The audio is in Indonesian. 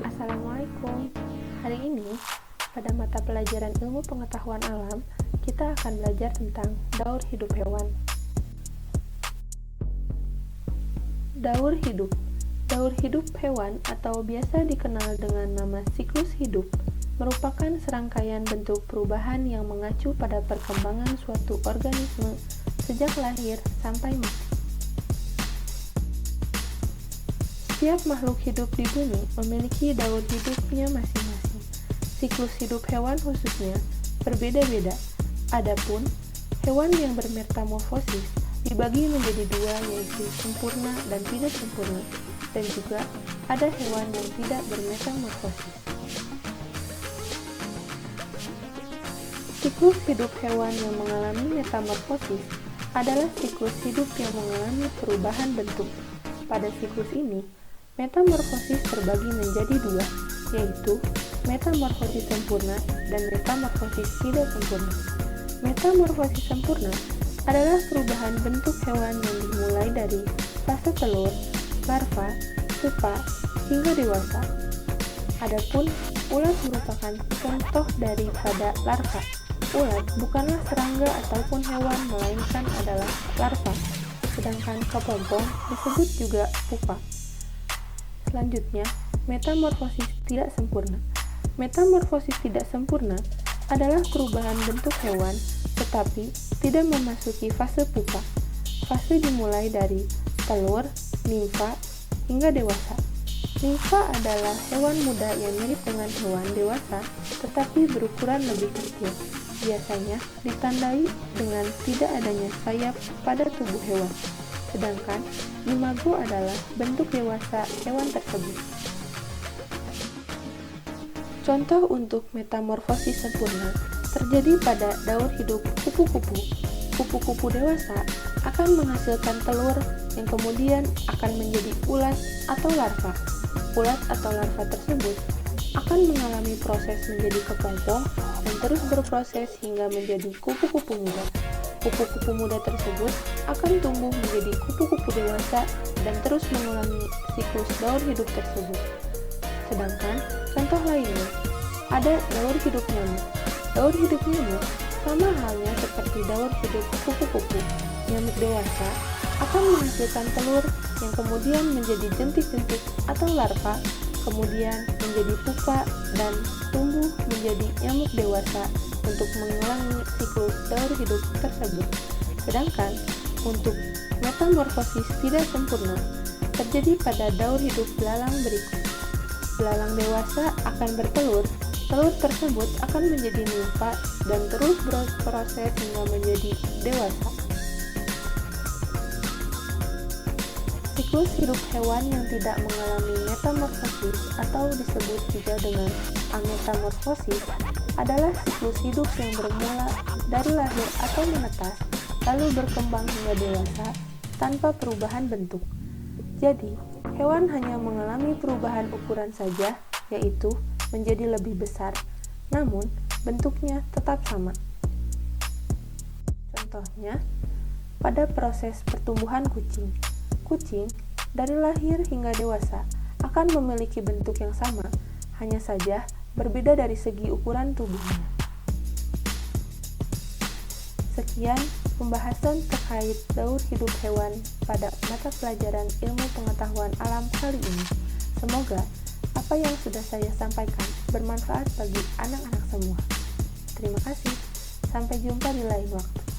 Assalamualaikum. Hari ini, pada mata pelajaran ilmu pengetahuan alam, kita akan belajar tentang daur hidup hewan. Daur hidup. Daur hidup hewan atau biasa dikenal dengan nama siklus hidup merupakan serangkaian bentuk perubahan yang mengacu pada perkembangan suatu organisme sejak lahir sampai mati. Setiap makhluk hidup di bumi memiliki daur hidupnya masing-masing. Siklus hidup hewan khususnya berbeda-beda. Adapun hewan yang bermetamorfosis dibagi menjadi dua, yaitu sempurna dan tidak sempurna, dan juga ada hewan yang tidak bermetamorfosis. Siklus hidup hewan yang mengalami metamorfosis adalah siklus hidup yang mengalami perubahan bentuk. Pada siklus ini, metamorfosis terbagi menjadi dua, yaitu metamorfosis sempurna dan metamorfosis tidak sempurna. Metamorfosis sempurna adalah perubahan bentuk hewan yang dimulai dari fase telur, larva, pupa, hingga dewasa. Adapun ulat merupakan contoh daripada larva. Ulat bukanlah serangga ataupun hewan, melainkan adalah larva. Sedangkan kepompong disebut juga pupa. Selanjutnya, metamorfosis tidak sempurna. Metamorfosis tidak sempurna adalah perubahan bentuk hewan, tetapi tidak memasuki fase pupa. Fase dimulai dari telur, nimfa, hingga dewasa. Nimfa adalah hewan muda yang mirip dengan hewan dewasa, tetapi berukuran lebih kecil. Biasanya ditandai dengan tidak adanya sayap pada tubuh hewan. Sedangkan imago adalah bentuk dewasa hewan tersebut. Contoh untuk metamorfosis sempurna terjadi pada daur hidup kupu-kupu. Kupu-kupu dewasa akan menghasilkan telur yang kemudian akan menjadi ulat atau larva. Ulat atau larva tersebut akan mengalami proses menjadi kepompong dan terus berproses hingga menjadi kupu-kupu muda. Kupu-kupu muda tersebut akan tumbuh menjadi kupu-kupu dewasa dan terus mengulangi siklus daur hidup tersebut. Sedangkan contoh lainnya, ada daur hidup nyamuk. Daur hidup nyamuk sama halnya seperti daur hidup kupu-kupu. Nyamuk dewasa akan menghasilkan telur yang kemudian menjadi jentik-jentik atau larva, kemudian menjadi pupa dan tumbuh menjadi nyamuk dewasa untuk mengulangi siklus daur hidup tersebut. Sedangkan untuk metamorfosis tidak sempurna terjadi pada daur hidup belalang berikut. Belalang dewasa akan bertelur, telur tersebut akan menjadi nimfa dan terus berproses hingga menjadi dewasa. Siklus hidup hewan yang tidak mengalami metamorfosis atau disebut juga dengan ametamorfosis adalah siklus hidup yang bermula dari lahir atau menetas, lalu berkembang hingga dewasa tanpa perubahan bentuk. Jadi, hewan hanya mengalami perubahan ukuran saja, yaitu menjadi lebih besar, namun bentuknya tetap sama. Contohnya, pada proses pertumbuhan kucing. Kucing dari lahir hingga dewasa akan memiliki bentuk yang sama, hanya saja berbeda dari segi ukuran tubuhnya. Sekian pembahasan terkait daur hidup hewan pada mata pelajaran ilmu pengetahuan alam kali ini. Semoga apa yang sudah saya sampaikan bermanfaat bagi anak-anak semua. Terima kasih. Sampai jumpa di lain waktu.